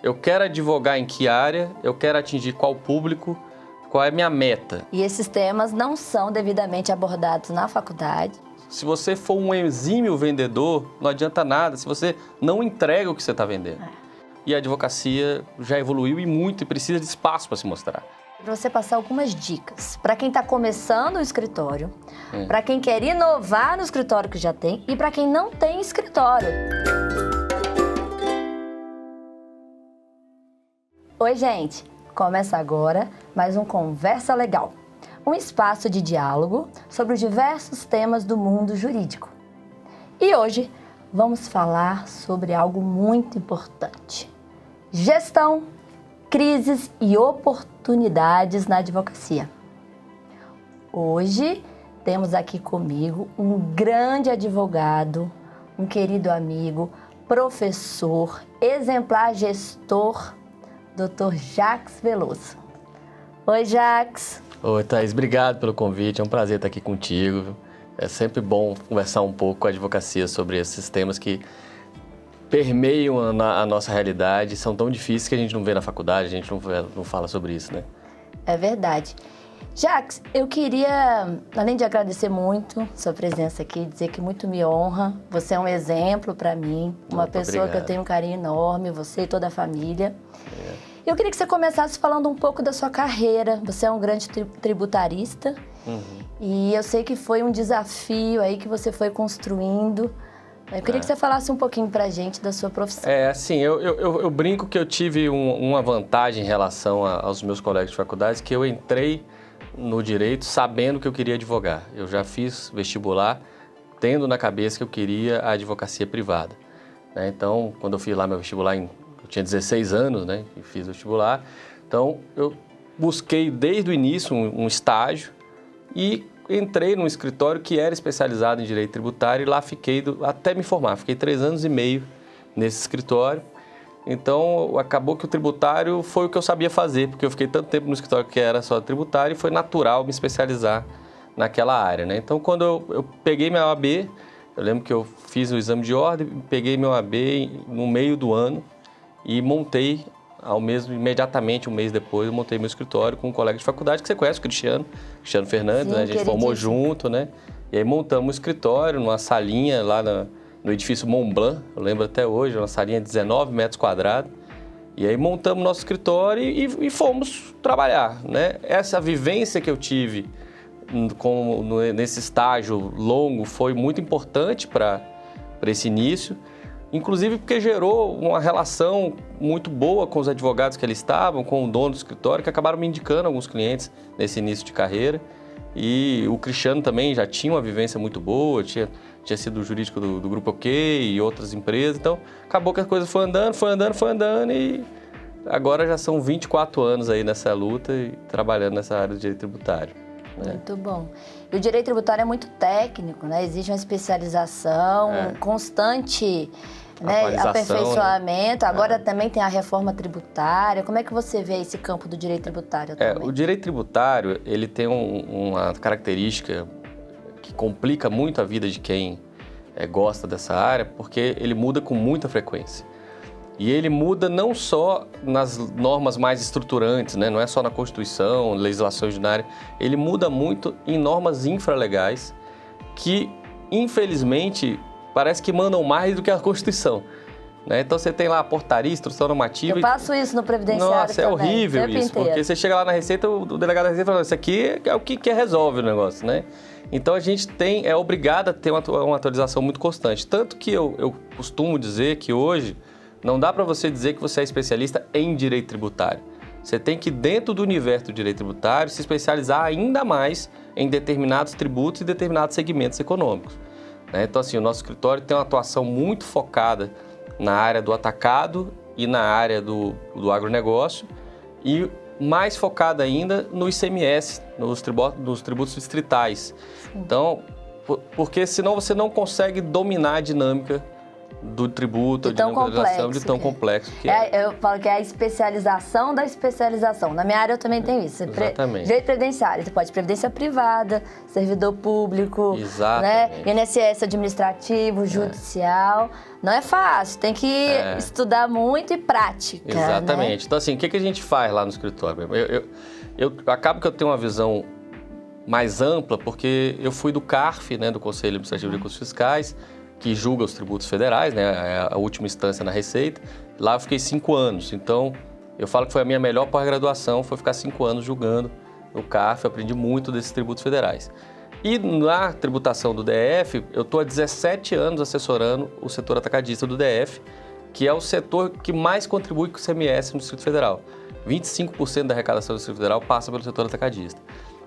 eu quero advogar em que área, eu quero atingir qual público, qual é a minha meta. E esses temas não são devidamente abordados na faculdade. Se você for um exímio vendedor, não adianta nada se você não entrega o que você está vendendo. E a advocacia já evoluiu e muito e precisa de espaço para se mostrar. Para você passar algumas dicas para quem está começando o escritório, para quem quer inovar no escritório que já tem e para quem não tem escritório. Oi, gente! Começa agora mais um Conversa Legal, um espaço de diálogo sobre os diversos temas do mundo jurídico. E hoje vamos falar sobre algo muito importante: gestão, crises e oportunidades na advocacia. Hoje temos aqui comigo um grande advogado, um querido amigo, professor, exemplar gestor, Dr. Jacques Veloso. Oi, Jacques. Oi, Thaís, obrigado pelo convite, é um prazer estar aqui contigo. É sempre bom conversar um pouco com a advocacia sobre esses temas que permeiam a nossa realidade, são tão difíceis que a gente não vê na faculdade, a gente não fala sobre isso, né? É verdade. Jacques, eu queria, além de agradecer muito sua presença aqui, dizer que muito me honra. Você é um exemplo para mim, uma pessoa obrigado. Que eu tenho um carinho enorme, você e toda a família. Eu queria que você começasse falando um pouco da sua carreira. Você é um grande tributarista e eu sei que foi um desafio aí que você foi construindo. Eu queria que você falasse um pouquinho pra gente da sua profissão. Assim, eu brinco que eu tive uma vantagem em relação aos meus colegas de faculdade, que eu entrei no direito sabendo que eu queria advogar. Eu já fiz vestibular tendo na cabeça que eu queria a advocacia privada, né? Então, quando eu fiz lá meu vestibular, eu tinha 16 anos, né, e fiz vestibular. Então, eu busquei desde o início um estágio e entrei num escritório que era especializado em direito tributário e lá fiquei até me formar. Fiquei 3 anos e meio nesse escritório. Então, acabou que o tributário foi o que eu sabia fazer, porque eu fiquei tanto tempo no escritório que era só tributário e foi natural me especializar naquela área, né? Então, quando eu peguei minha OAB, eu lembro que eu fiz o exame de ordem, peguei meu OAB no meio do ano e montei imediatamente, um mês depois, eu montei meu escritório com um colega de faculdade que você conhece, o Cristiano Fernandes. Sim, né? A gente formou junto, né? E aí montamos um escritório numa salinha lá no edifício Mont Blanc, eu lembro até hoje, uma salinha de 19 metros quadrados. E aí montamos nosso escritório e fomos trabalhar, né? Essa vivência que eu tive nesse estágio longo foi muito importante para esse início. Inclusive porque gerou uma relação muito boa com os advogados que ali estavam, com o dono do escritório, que acabaram me indicando alguns clientes nesse início de carreira. E o Cristiano também já tinha uma vivência muito boa, tinha sido jurídico do Grupo OK e outras empresas. Então, acabou que a coisa foi andando e agora já são 24 anos aí nessa luta e trabalhando nessa área do direito tributário. Muito bom. E o direito tributário é muito técnico, né? Exige uma especialização, constante, né? Aperfeiçoamento. Né? Agora também tem a reforma tributária. Como é que você vê esse campo do direito tributário atualmente? O direito tributário, ele tem uma característica que complica muito a vida de quem gosta dessa área, porque ele muda com muita frequência. E ele muda não só nas normas mais estruturantes, né? Não é só na Constituição, legislação ordinária, ele muda muito em normas infralegais que, infelizmente, parece que mandam mais do que a Constituição, né? Então você tem lá a portaria, instrução normativa... Eu faço isso no previdenciário. Nossa, também, é horrível isso, inteiro. Porque você chega lá na Receita, o delegado da Receita fala, isso aqui é o que resolve o negócio, né? Então a gente é obrigado a ter uma atualização muito constante. Tanto que eu costumo dizer que hoje não dá para você dizer que você é especialista em direito tributário. Você tem que, dentro do universo do direito tributário, se especializar ainda mais em determinados tributos e determinados segmentos econômicos, né? Então, assim, o nosso escritório tem uma atuação muito focada na área do atacado e na área do agronegócio e mais focada ainda no ICMS, nos tributos distritais. Então, porque senão você não consegue dominar a dinâmica do tributo, de tão complexo, de tão complexo que é. Eu falo que é a especialização da especialização. Na minha área eu também tenho isso. Exatamente. Direito previdenciário, você pode previdência privada, servidor público, né? INSS administrativo, judicial. Não é fácil, tem que estudar muito e prática. Exatamente. Né? Então, assim, o que a gente faz lá no escritório? Eu acabo que eu tenho uma visão mais ampla, porque eu fui do CARF, né, do Conselho Administrativo de Recursos Fiscais, que julga os tributos federais, né, é a última instância na Receita. Lá eu fiquei 5 anos, então eu falo que foi a minha melhor pós-graduação, foi ficar 5 anos julgando no CARF, eu aprendi muito desses tributos federais. E na tributação do DF, eu estou há 17 anos assessorando o setor atacadista do DF, que é o setor que mais contribui com o ICMS no Distrito Federal. 25% da arrecadação do Distrito Federal passa pelo setor atacadista.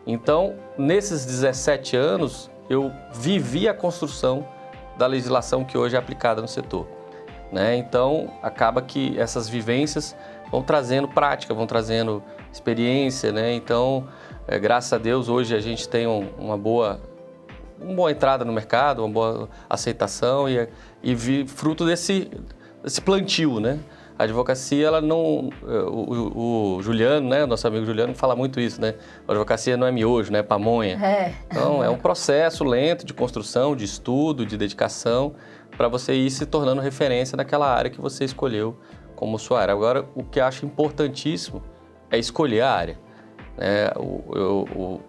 Então, nesses 17 anos, eu vivi a construção da legislação que hoje é aplicada no setor. Né? Então, acaba que essas vivências vão trazendo prática, vão trazendo experiência. Né? Então, graças a Deus, hoje a gente tem uma boa entrada no mercado, uma boa aceitação e fruto desse plantio. Né? A advocacia, ela não... O Juliano, né, nosso amigo Juliano, fala muito isso, né? A advocacia não é miojo, né? É pamonha. Então, é um processo lento de construção, de estudo, de dedicação, para você ir se tornando referência naquela área que você escolheu como sua área. Agora, o que eu acho importantíssimo é escolher a área.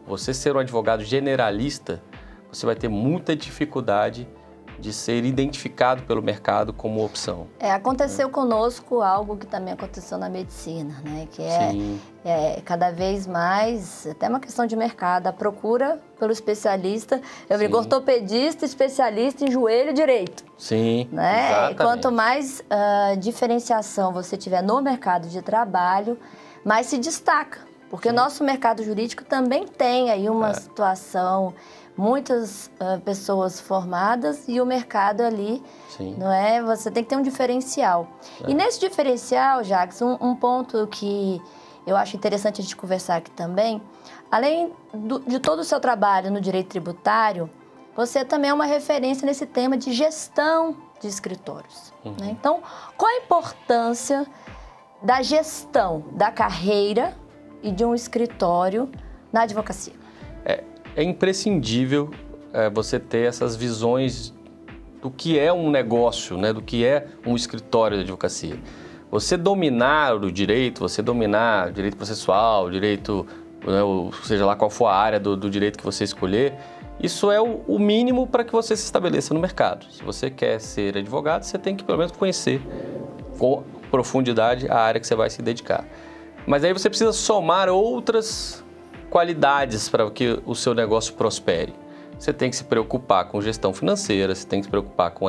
Você ser um advogado generalista, você vai ter muita dificuldade de ser identificado pelo mercado como opção. Aconteceu conosco algo que também aconteceu na medicina, né? Que é cada vez mais, até uma questão de mercado, a procura pelo especialista. Eu digo ortopedista, especialista em joelho direito. Sim, né? Exatamente. Quanto mais diferenciação você tiver no mercado de trabalho, mais se destaca. Porque o nosso mercado jurídico também tem aí uma situação... Muitas pessoas formadas e o mercado ali, não é? Você tem que ter um diferencial. E nesse diferencial, Jacques, um ponto que eu acho interessante a gente conversar aqui também, além de todo o seu trabalho no direito tributário, você também é uma referência nesse tema de gestão de escritórios. Né? Então, qual a importância da gestão da carreira e de um escritório na advocacia? É imprescindível você ter essas visões do que é um negócio, né? Do que é um escritório de advocacia. Você dominar o direito, você dominar o direito processual, direito, né, seja lá qual for a área do direito que você escolher, isso é o mínimo para que você se estabeleça no mercado. Se você quer ser advogado, você tem que pelo menos conhecer com profundidade a área que você vai se dedicar. Mas aí você precisa somar outras qualidades para que o seu negócio prospere. Você tem que se preocupar com gestão financeira, você tem que se preocupar com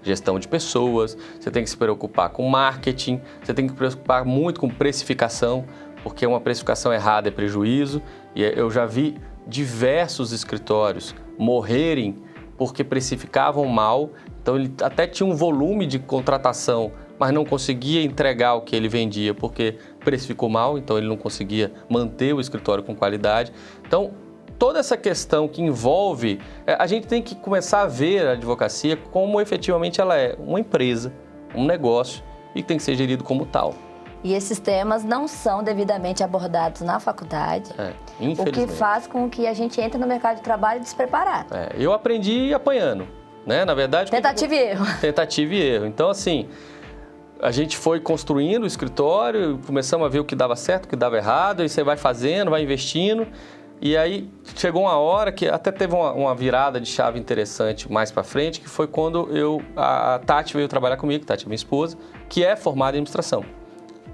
gestão de pessoas, você tem que se preocupar com marketing, você tem que se preocupar muito com precificação, porque uma precificação errada é prejuízo. E eu já vi diversos escritórios morrerem porque precificavam mal, então ele até tinha um volume de contratação, mas não conseguia entregar o que ele vendia porque precificou mal, então ele não conseguia manter o escritório com qualidade. Então, toda essa questão que envolve, a gente tem que começar a ver a advocacia como efetivamente ela é uma empresa, um negócio e que tem que ser gerido como tal. E esses temas não são devidamente abordados na faculdade, o que faz com que a gente entre no mercado de trabalho despreparado. Eu aprendi apanhando, né? Na verdade... Tentativa e erro. Tentativa e erro. Então, assim... A gente foi construindo o escritório, começamos a ver o que dava certo, o que dava errado, e você vai fazendo, vai investindo. E aí chegou uma hora que até teve uma virada de chave interessante mais para frente, que foi quando a Tati veio trabalhar comigo, Tati é minha esposa, que é formada em administração.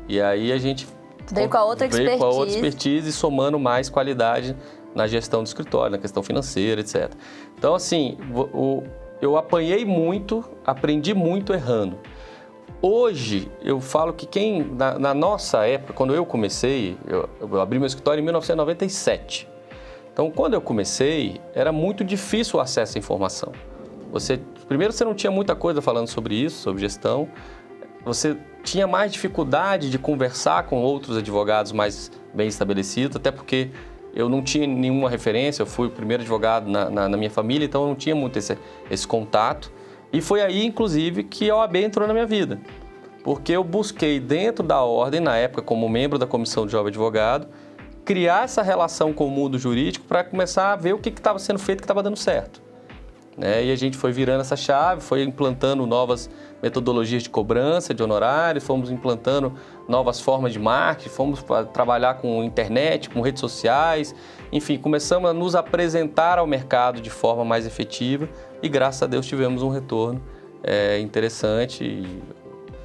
E aí a gente veio com a outra expertise e somando mais qualidade na gestão do escritório, na questão financeira, etc. Então, assim, eu apanhei muito, aprendi muito errando. Hoje, eu falo que na nossa época, quando eu comecei, eu abri meu escritório em 1997. Então, quando eu comecei, era muito difícil o acesso à informação. Primeiro, você não tinha muita coisa falando sobre isso, sobre gestão. Você tinha mais dificuldade de conversar com outros advogados mais bem estabelecidos, até porque eu não tinha nenhuma referência, eu fui o primeiro advogado na minha família, então eu não tinha muito esse contato. E foi aí, inclusive, que a OAB entrou na minha vida. Porque eu busquei dentro da ordem, na época como membro da Comissão de Jovem Advogado, criar essa relação com o mundo jurídico para começar a ver o que estava sendo feito, que estava dando certo. E a gente foi virando essa chave, foi implantando novas metodologias de cobrança de honorários, fomos implantando novas formas de marketing, fomos trabalhar com internet, com redes sociais, enfim, começamos a nos apresentar ao mercado de forma mais efetiva e, graças a Deus, tivemos um retorno interessante e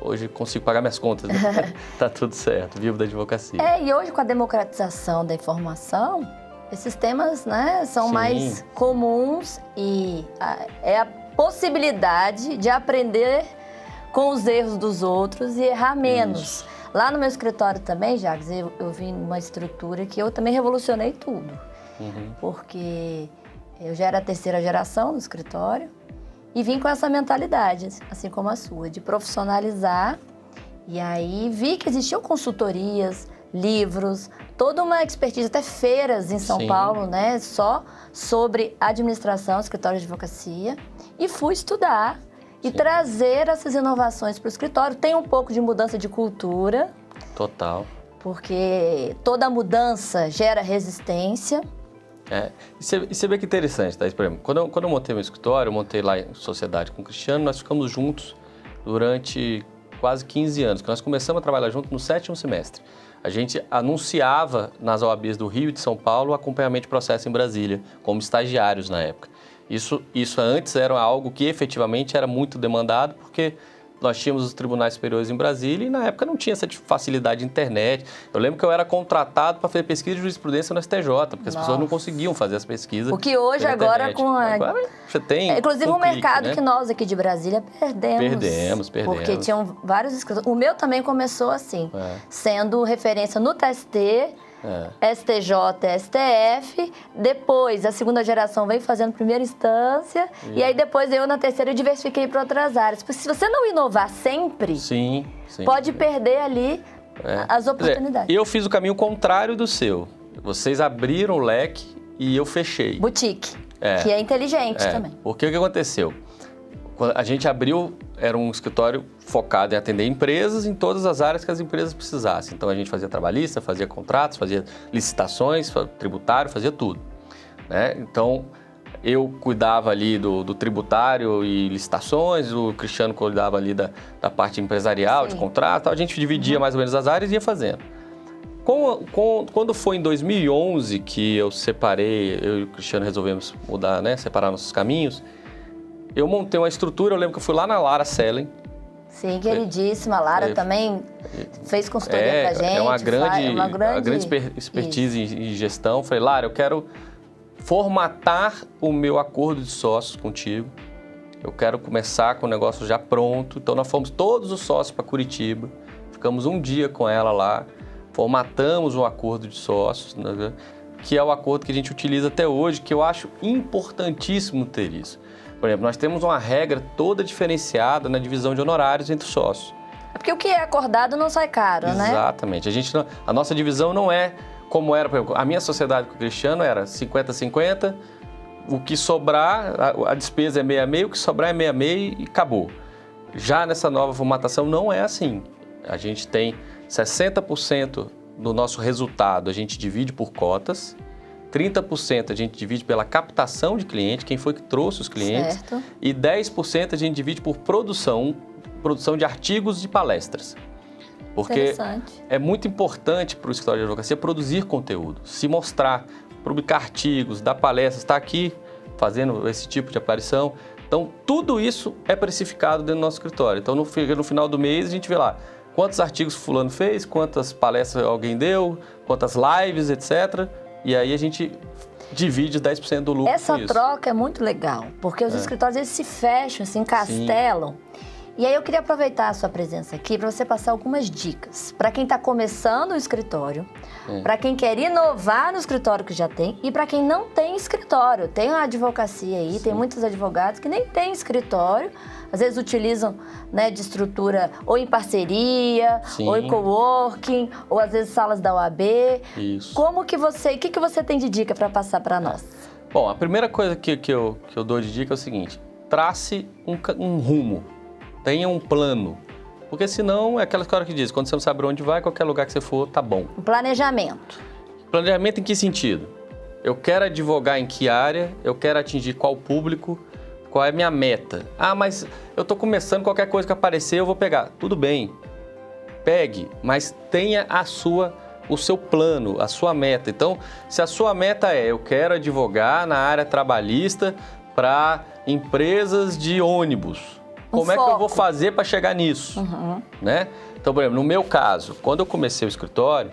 hoje consigo pagar minhas contas, né? Tá tudo certo, vivo da advocacia. E hoje com a democratização da informação, esses temas, né, são Sim. mais comuns e é a possibilidade de aprender com os erros dos outros e errar menos. Isso. Lá no meu escritório também, Jacques, eu vim numa estrutura que eu também revolucionei tudo. Porque eu já era a terceira geração no escritório e vim com essa mentalidade, assim como a sua, de profissionalizar. E aí vi que existiam consultorias, livros, toda uma expertise, até feiras em São Sim. Paulo, né? Só sobre administração, escritório de advocacia. E fui estudar e trazer essas inovações para o escritório. Tem um pouco de mudança de cultura. Total. Porque toda mudança gera resistência. E você vê que interessante, Thaís, por exemplo, quando eu montei meu escritório, eu montei lá em sociedade com o Cristiano, nós ficamos juntos durante quase 15 anos, que nós começamos a trabalhar junto no 7º semestre. A gente anunciava nas OABs do Rio e de São Paulo o acompanhamento de processo em Brasília, como estagiários na época. Isso antes era algo que efetivamente era muito demandado, porque nós tínhamos os tribunais superiores em Brasília e na época não tinha essa facilidade de internet. Eu lembro que eu era contratado para fazer pesquisa de jurisprudência no STJ, porque as pessoas não conseguiam fazer as pesquisas. O que hoje agora com a... Agora você tem inclusive um mercado, né, que nós aqui de Brasília perdemos. Perdemos. Porque tinham vários escritórios. O meu também começou assim, sendo referência no TST, STJ, STF, depois a segunda geração veio fazendo primeira instância, e aí depois eu na terceira diversifiquei para outras áreas. Porque se você não inovar sempre, pode perder ali as oportunidades. Eu fiz o caminho contrário do seu. Vocês abriram o leque e eu fechei. Boutique, que é inteligente também. Porque o que aconteceu? Quando a gente abriu, era um escritório focado em atender empresas em todas as áreas que as empresas precisassem. Então, a gente fazia trabalhista, fazia contratos, fazia licitações, tributário, fazia tudo. Então, eu cuidava ali do tributário e licitações, o Cristiano cuidava ali da parte empresarial, de contrato, a gente dividia mais ou menos as áreas e ia fazendo. Quando foi em 2011 que eu separei, eu e o Cristiano resolvemos mudar, separar nossos caminhos, eu montei uma estrutura, eu lembro que eu fui lá na Lara Sellen. Sim, queridíssima. A Lara também fez consultoria pra gente. É uma grande expertise em gestão. Falei, Lara, eu quero formatar o meu acordo de sócios contigo. Eu quero começar com o negócio já pronto. Então, nós fomos todos os sócios para Curitiba. Ficamos um dia com ela lá. Formatamos um acordo de sócios, né, que é o acordo que a gente utiliza até hoje, que eu acho importantíssimo ter isso. Por exemplo, nós temos uma regra toda diferenciada na divisão de honorários entre os sócios. É porque o que é acordado não sai caro, né? Exatamente. A nossa divisão não é como era, por exemplo, a minha sociedade com o Cristiano era 50-50, o que sobrar, a despesa é meio a meio, o que sobrar é meio a meio e acabou. Já nessa nova formatação não é assim. A gente tem 60% do nosso resultado, a gente divide por cotas, 30% a gente divide pela captação de cliente, quem foi que trouxe os clientes, certo. E 10% a gente divide por produção de artigos de palestras. Porque é muito importante para o escritório de advocacia produzir conteúdo, se mostrar, publicar artigos, dar palestras, estar aqui fazendo esse tipo de aparição. Então, tudo isso é precificado dentro do nosso escritório. Então, no final do mês, a gente vê lá quantos artigos fulano fez, quantas palestras alguém deu, quantas lives, etc., e aí a gente divide 10% do lucro. Essa troca é muito legal, porque os escritórios eles se fecham, se encastelam. Sim. E aí eu queria aproveitar a sua presença aqui para você passar algumas dicas para quem está começando o escritório, para quem quer inovar no escritório que já tem e para quem não tem escritório. Tem uma advocacia aí, tem muitos advogados que nem têm escritório, às vezes utilizam, né, de estrutura ou em parceria, ou em coworking, ou às vezes salas da OAB. Isso. O que você tem de dica para passar para nós? Bom, a primeira coisa que eu dou de dica é o seguinte: trace um rumo, tenha um plano. Porque senão é aquela história que diz, quando você não sabe onde vai, qualquer lugar que você for, tá bom. Um planejamento. Planejamento em que sentido? Eu quero advogar em que área, eu quero atingir qual público, qual é a minha meta. Ah, mas eu estou começando, qualquer coisa que aparecer eu vou pegar. Tudo bem, pegue, mas tenha o seu plano, a sua meta. Então, se a sua meta é, eu quero advogar na área trabalhista para empresas de ônibus, como é que eu vou fazer para chegar nisso? Né? Então, por exemplo, no meu caso, quando eu comecei o escritório,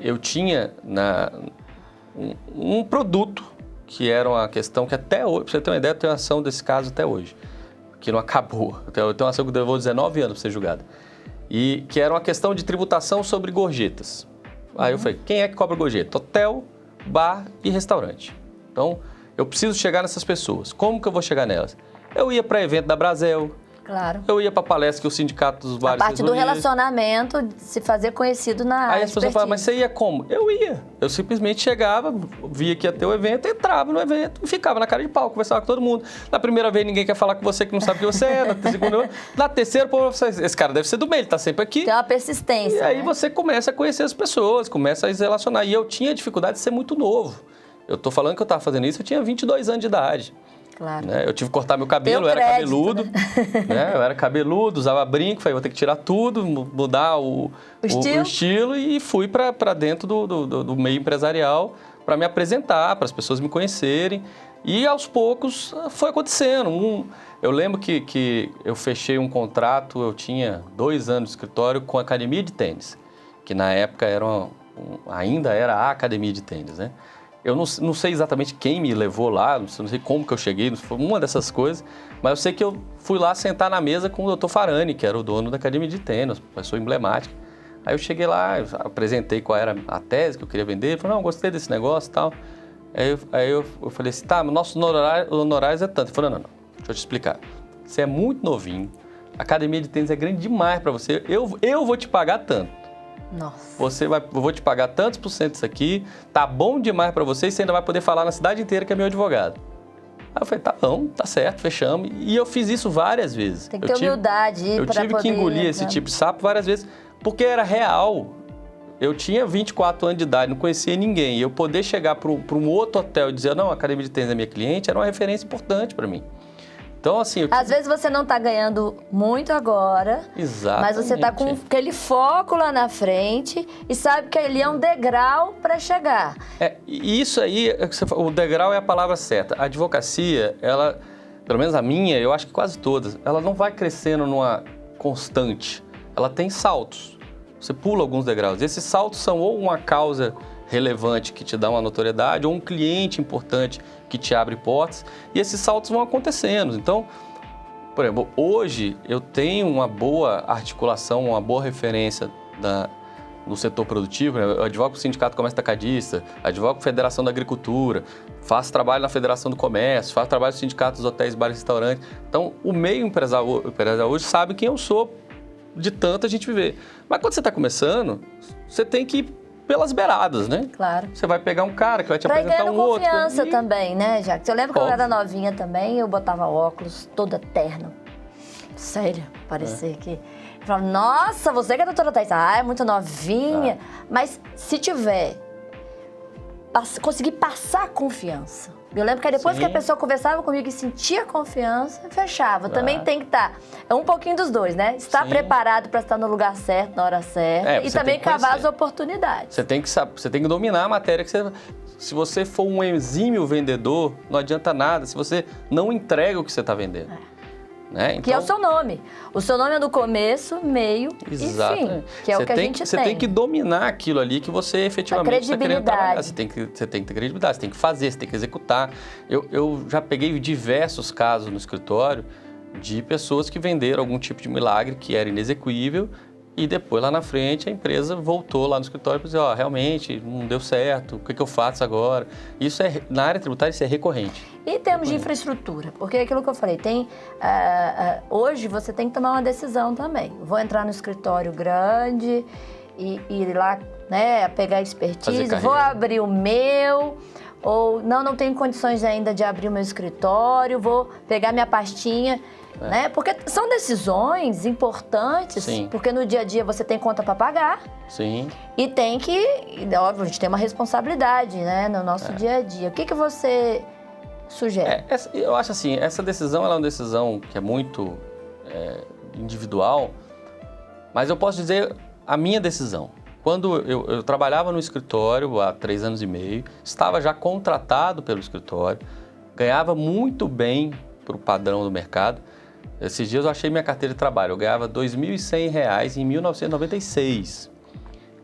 eu tinha um produto que era uma questão que até hoje, para você ter uma ideia, eu tenho ação desse caso até hoje, que não acabou. Eu tenho uma ação que levou 19 anos para ser julgada. E que era uma questão de tributação sobre gorjetas. Aí eu falei, quem é que cobra gorjeta? Hotel, bar e restaurante. Então, eu preciso chegar nessas pessoas. Como que eu vou chegar nelas? Eu ia para evento da Brasel. Claro. Eu ia para palestra que o sindicato dos bares... A parte do relacionamento, de se fazer conhecido na área. Aí as pessoas falavam, mas você ia como? Eu ia. Eu simplesmente chegava, via que ia ter o evento, entrava no evento e ficava na cara de pau, conversava com todo mundo. Na primeira vez ninguém quer falar com você que não sabe quem você é. Na segunda, na terceira, pô, esse cara deve ser do meio, ele tá sempre aqui. Tem uma persistência. E aí você começa a conhecer as pessoas, começa a se relacionar. E eu tinha dificuldade de ser muito novo. Eu tô falando que eu tava fazendo isso, eu tinha 22 anos de idade. Claro. Né? Eu tive que cortar meu cabelo, eu era cabeludo. Né? Eu era cabeludo, usava brinco, falei, vou ter que tirar tudo, mudar o estilo e fui para dentro do meio empresarial para me apresentar, para as pessoas me conhecerem. E aos poucos foi acontecendo. Eu lembro que eu fechei um contrato, eu tinha 2 anos de escritório com a academia de tênis, que na época ainda era a academia de tênis, né? Eu não sei exatamente quem me levou lá, não sei como que eu cheguei, não foi uma dessas coisas, mas eu sei que eu fui lá sentar na mesa com o Dr. Farani, que era o dono da academia de tênis, pessoa emblemática. Aí eu cheguei lá, apresentei qual era a tese que eu queria vender, ele falou, não, gostei desse negócio e tal. Aí eu falei assim, tá, mas nossos honorários é tanto. Ele falou, não, deixa eu te explicar. Você é muito novinho, a academia de tênis é grande demais para você, eu vou te pagar tanto. Nossa. Eu vou te pagar tantos por cento disso aqui, tá bom demais para você e você ainda vai poder falar na cidade inteira que é meu advogado. Aí eu falei, tá bom, tá certo, fechamos. E eu fiz isso várias vezes. Tem que ter humildade para poder... Eu tive que engolir esse tipo de sapo várias vezes, porque era real. Eu tinha 24 anos de idade, não conhecia ninguém. E eu poder chegar para um outro hotel e dizer, não, a academia de tênis é minha cliente, era uma referência importante para mim. Então, assim... Às vezes você não está ganhando muito agora, exatamente, mas você está com aquele foco lá na frente e sabe que ali é um degrau para chegar. Isso aí, o degrau é a palavra certa. A advocacia, ela, pelo menos a minha, eu acho que quase todas, ela não vai crescendo numa constante. Ela tem saltos. Você pula alguns degraus. Esses saltos são ou uma causa relevante que te dá uma notoriedade, ou um cliente importante que te abre portas, e esses saltos vão acontecendo. Então, por exemplo, hoje eu tenho uma boa articulação, uma boa referência no setor produtivo, né? Eu advogo para o Sindicato Comércio Atacadista, advogo para a Federação da Agricultura, faço trabalho na Federação do Comércio, faço trabalho no Sindicato dos Hotéis, Bares e Restaurantes. Então, o meio empresarial hoje sabe quem eu sou, de tanta gente viver. Mas quando você está começando, você tem que ir pelas beiradas, né? Claro. Você vai pegar um cara que vai te apresentar um outro. Pra confiança também, né, Jacques? Eu lembro que eu era novinha também, eu botava óculos, toda terno. Sério, parecia que... Eu falava, nossa, você que é a doutora Thaís, é muito novinha. Mas se tiver, conseguir passar confiança. Eu lembro que depois que a pessoa conversava comigo e sentia confiança, fechava. Também tem que estar, um pouquinho dos dois, né? Estar preparado para estar no lugar certo, na hora certa. E também cavar as oportunidades. Você tem que dominar a matéria. Se você for um exímio vendedor, não adianta nada se você não entrega o que você está vendendo. Né? Então, que é o seu nome. O seu nome é do começo, meio e fim. Que é o que a gente tem. Você tem que dominar aquilo ali que você efetivamente está querendo trabalhar. Você tem que ter credibilidade, você tem que fazer, você tem que executar. Eu já peguei diversos casos no escritório de pessoas que venderam algum tipo de milagre que era inexequível e depois lá na frente a empresa voltou lá no escritório para dizer, realmente não deu certo, o que eu faço agora? Isso na área tributária isso é recorrente. E em termos de infraestrutura, porque é aquilo que eu falei, hoje você tem que tomar uma decisão também. Vou entrar no escritório grande e ir lá, né, pegar expertise, vou abrir o meu, Ou não tenho condições ainda de abrir o meu escritório, vou pegar minha pastinha, né? Porque são decisões importantes, Sim. porque no dia a dia você tem conta para pagar. Sim. E tem que, óbvio, a gente tem uma responsabilidade, né, no nosso dia a dia. O que você sugere? Eu acho assim, essa decisão ela é uma decisão que é muito individual, mas eu posso dizer a minha decisão. Quando eu trabalhava no escritório há 3 anos e meio, estava já contratado pelo escritório, ganhava muito bem para o padrão do mercado. Esses dias eu achei minha carteira de trabalho, eu ganhava R$ 2.100 em 1996.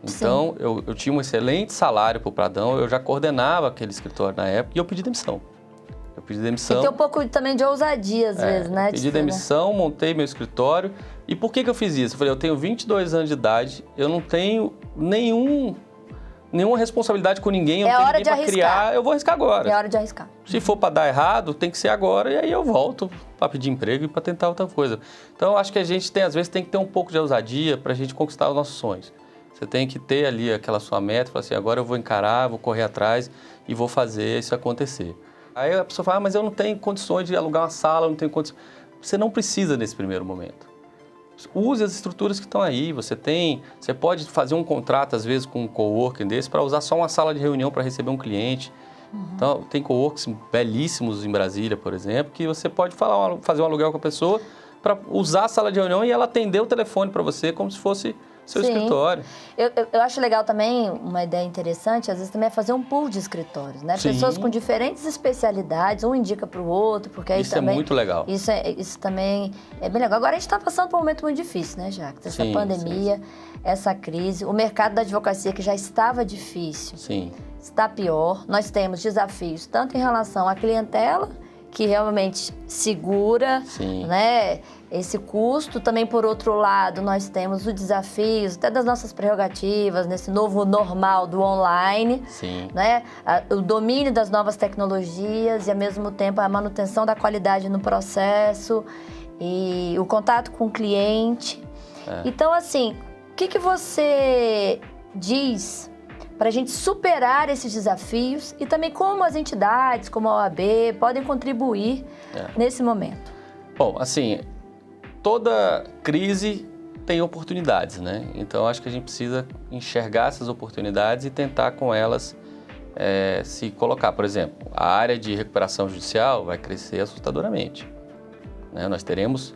Então, eu tinha um excelente salário para o padrão, eu já coordenava aquele escritório na época e eu pedi demissão. Tem um pouco também de ousadia, às vezes, né? Pedi demissão, montei meu escritório. E por que eu fiz isso? Eu falei, eu tenho 22 anos de idade, eu não tenho nenhuma responsabilidade com ninguém, eu não tenho ninguém para criar, eu vou arriscar agora. É hora de arriscar. Se for para dar errado, tem que ser agora, e aí eu volto para pedir emprego e para tentar outra coisa. Então, eu acho que a gente às vezes tem que ter um pouco de ousadia para a gente conquistar os nossos sonhos. Você tem que ter ali aquela sua meta, falar assim, agora eu vou encarar, vou correr atrás e vou fazer isso acontecer. Aí a pessoa fala, mas eu não tenho condições de alugar uma sala, eu não tenho condições. Você não precisa nesse primeiro momento. Use as estruturas que estão aí. Você pode fazer um contrato, às vezes, com um coworking desse para usar só uma sala de reunião para receber um cliente. Então, tem coworks belíssimos em Brasília, por exemplo, que você pode fazer um aluguel com a pessoa para usar a sala de reunião e ela atender o telefone para você como se fosse seu escritório. Eu acho legal também, uma ideia interessante, às vezes também é fazer um pool de escritórios, né? Sim. Pessoas com diferentes especialidades, um indica para o outro, porque aí isso também... é muito legal. Isso também é bem legal. Agora a gente está passando por um momento muito difícil, né, Jacques? Essa pandemia, essa crise, o mercado da advocacia que já estava difícil, está pior. Nós temos desafios tanto em relação à clientela, que realmente segura, né, esse custo. Também, por outro lado, nós temos os desafios até das nossas prerrogativas, nesse novo normal do online, né, o domínio das novas tecnologias e, ao mesmo tempo, a manutenção da qualidade no processo e o contato com o cliente. Então, assim, o que você diz para a gente superar esses desafios e também como as entidades, como a OAB, podem contribuir nesse momento? Bom, assim, toda crise tem oportunidades, né? Então, acho que a gente precisa enxergar essas oportunidades e tentar com elas se colocar. Por exemplo, a área de recuperação judicial vai crescer assustadoramente, né? Nós teremos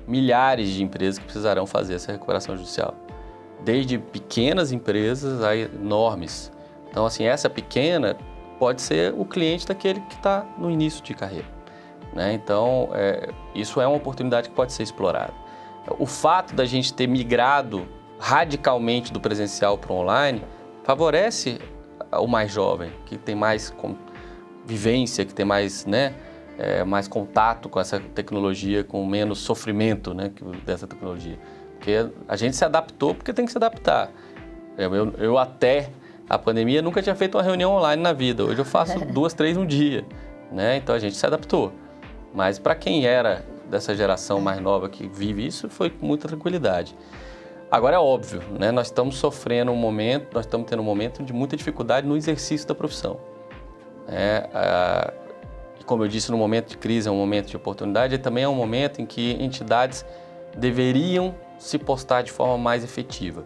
milhares de empresas que precisarão fazer essa recuperação judicial. Desde pequenas empresas a enormes. Então, assim, essa pequena pode ser o cliente daquele que está no início de carreira, né? Então, isso é uma oportunidade que pode ser explorada. O fato da gente ter migrado radicalmente do presencial para o online favorece o mais jovem, que tem mais vivência, que tem mais, né, mais contato com essa tecnologia, com menos sofrimento, né, dessa tecnologia. Porque a gente se adaptou porque tem que se adaptar. Eu até a pandemia nunca tinha feito uma reunião online na vida. Hoje eu faço 2, 3 no dia, né? Então a gente se adaptou. Mas para quem era dessa geração mais nova que vive isso, foi com muita tranquilidade. Agora é óbvio, né? Nós estamos sofrendo nós estamos tendo um momento de muita dificuldade no exercício da profissão. Como eu disse, no momento de crise é um momento de oportunidade, e também é um momento em que entidades deveriam se postar de forma mais efetiva.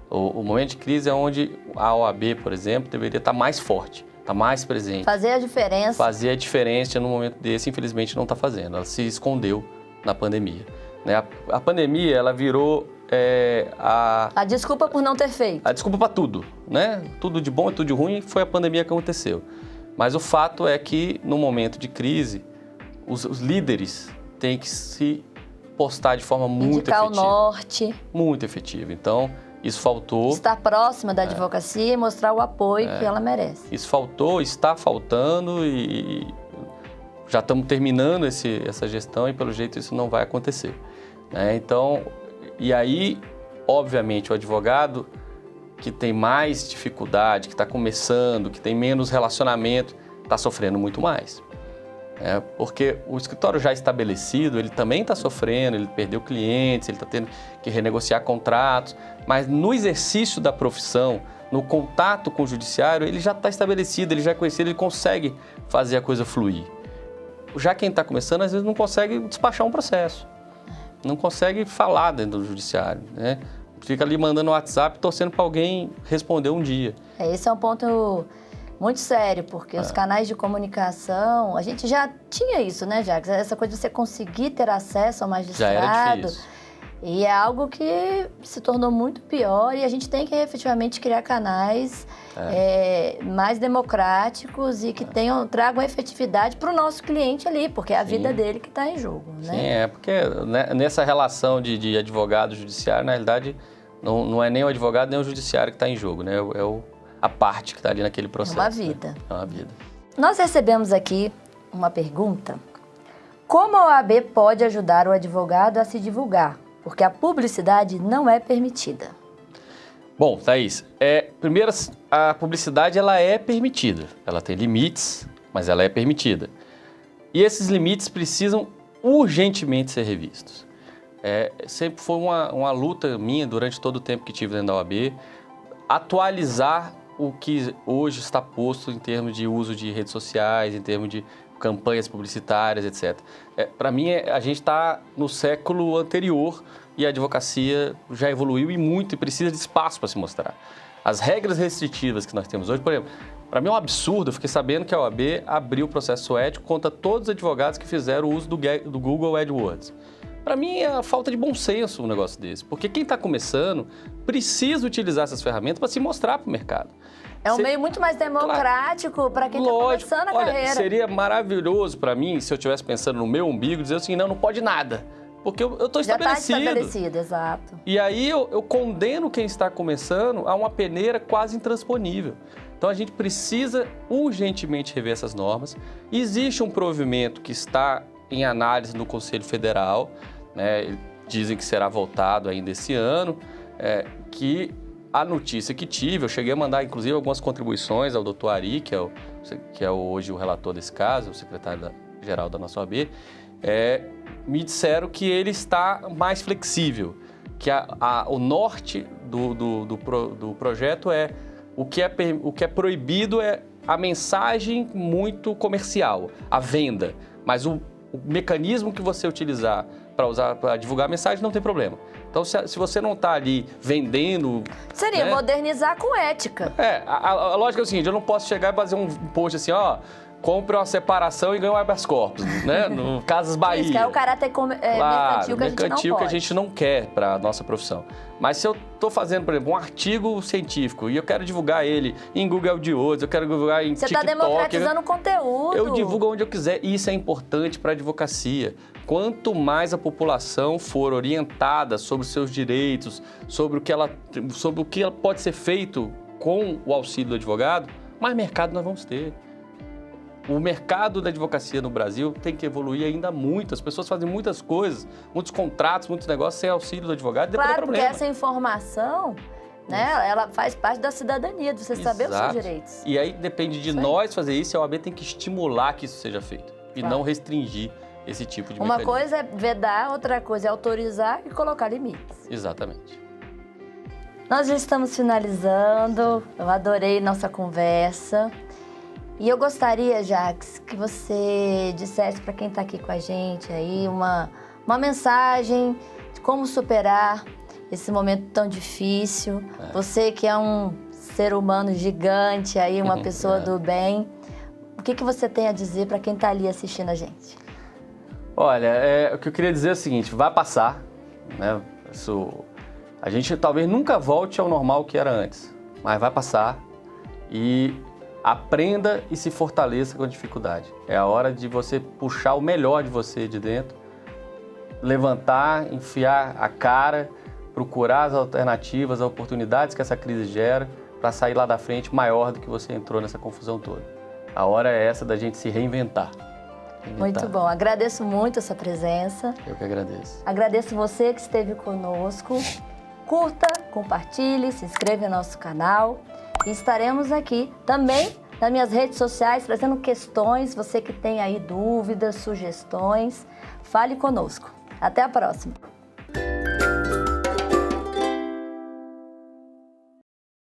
O momento de crise é onde a OAB, por exemplo, deveria estar mais forte, estar mais presente. Fazer a diferença. Fazer a diferença no momento desse, infelizmente, não está fazendo. Ela se escondeu na pandemia, né? A pandemia, ela virou a desculpa por não ter feito. A desculpa para tudo, né? Tudo de bom e tudo de ruim foi a pandemia que aconteceu. Mas o fato é que, no momento de crise, os líderes têm que se postar de forma muito efetiva. Indicar o norte. Muito efetiva. Então, isso faltou. Estar próxima da advocacia e mostrar o apoio que ela merece. Isso faltou, está faltando e já estamos terminando essa gestão e, pelo jeito, isso não vai acontecer, né? Então, e aí, obviamente, o advogado que tem mais dificuldade, que está começando, que tem menos relacionamento, está sofrendo muito mais. Porque o escritório já estabelecido, ele também está sofrendo, ele perdeu clientes, ele está tendo que renegociar contratos, mas no exercício da profissão, no contato com o judiciário, ele já está estabelecido, ele já é conhecido, ele consegue fazer a coisa fluir. Já quem está começando, às vezes não consegue despachar um processo, não consegue falar dentro do judiciário, né? Fica ali mandando WhatsApp, torcendo para alguém responder um dia. Esse é um ponto muito sério, porque os canais de comunicação, a gente já tinha isso, né, Jacques? Essa coisa de você conseguir ter acesso ao magistrado. Já era difícil. E é algo que se tornou muito pior e a gente tem que efetivamente criar canais mais democráticos e que tragam efetividade para o nosso cliente ali, porque é a vida dele que está em jogo, né? Sim, porque nessa relação de advogado judiciário, na realidade, não é nem o advogado nem o judiciário que está em jogo, né? A parte que está ali naquele processo. É uma vida. Né? É uma vida. Nós recebemos aqui uma pergunta. Como a OAB pode ajudar o advogado a se divulgar? Porque a publicidade não é permitida. Bom, Thaís, primeiro, a publicidade ela é permitida. Ela tem limites, mas ela é permitida. E esses limites precisam urgentemente ser revistos. Sempre foi uma luta minha, durante todo o tempo que tive dentro da OAB, atualizar o que hoje está posto em termos de uso de redes sociais, em termos de campanhas publicitárias, etc. Para mim, a gente está no século anterior e a advocacia já evoluiu e muito e precisa de espaço para se mostrar. As regras restritivas que nós temos hoje, por exemplo, para mim é um absurdo, eu fiquei sabendo que a OAB abriu processo ético contra todos os advogados que fizeram uso do Google AdWords. Para mim é a falta de bom senso um negócio desse, porque quem está começando precisa utilizar essas ferramentas para se mostrar para o mercado. É um meio muito mais democrático para quem está começando a carreira. Seria maravilhoso para mim, se eu estivesse pensando no meu umbigo, dizer assim, não pode nada, porque eu estou estabelecido. Já está estabelecido, exato. E aí eu condeno quem está começando a uma peneira quase intransponível. Então a gente precisa urgentemente rever essas normas. Existe um provimento que está em análise no Conselho Federal, né? Dizem que será votado ainda esse ano, que a notícia que tive, eu cheguei a mandar inclusive algumas contribuições ao doutor Ari, que é hoje o relator desse caso, o secretário-geral da nossa OAB, me disseram que ele está mais flexível, que o norte do projeto o que é proibido é a mensagem muito comercial, a venda, mas o mecanismo que você utilizar para divulgar a mensagem não tem problema. Então, se você não está ali vendendo... Seria modernizar com ética. A lógica é o seguinte, eu não posso chegar e fazer um post assim, compre uma separação e ganhe um habeas corpus, né? No Casas Bahia. Isso que é o caráter mercantil que a gente não quer para a nossa profissão. Mas se eu estou fazendo, por exemplo, um artigo científico e eu quero divulgar ele em Google AdWords, eu quero divulgar em TikTok... Você está democratizando o conteúdo. Eu divulgo onde eu quiser e isso é importante para a advocacia. Quanto mais a população for orientada sobre os seus direitos, sobre o que ela pode ser feito com o auxílio do advogado, mais mercado nós vamos ter. O mercado da advocacia no Brasil tem que evoluir ainda muito. As pessoas fazem muitas coisas, muitos contratos, muitos negócios sem auxílio do advogado e depois dá problema. Claro, porque essa informação, né, ela faz parte da cidadania, de você saber os seus direitos. E aí depende de nós fazer isso e a OAB tem que estimular que isso seja feito e não restringir esse tipo de mecanismo. Uma coisa é vedar, outra coisa é autorizar e colocar limites. Exatamente. Nós já estamos finalizando, eu adorei nossa conversa. E eu gostaria, Jacques, que você dissesse para quem está aqui com a gente aí uma mensagem de como superar esse momento tão difícil. Você que é um ser humano gigante aí, uma pessoa do bem, o que você tem a dizer para quem está ali assistindo a gente? Olha, o que eu queria dizer é o seguinte, vai passar, né? A gente talvez nunca volte ao normal que era antes, mas vai passar e aprenda e se fortaleça com a dificuldade. É a hora de você puxar o melhor de você de dentro, levantar, enfiar a cara, procurar as alternativas, as oportunidades que essa crise gera para sair lá da frente maior do que você entrou nessa confusão toda. A hora é essa da gente se reinventar. Muito bom. Agradeço muito a sua presença. Eu que agradeço. Agradeço você que esteve conosco. Curta, compartilhe, se inscreva no nosso canal. E estaremos aqui também nas minhas redes sociais trazendo questões. Você que tem aí dúvidas, sugestões, fale conosco. Até a próxima!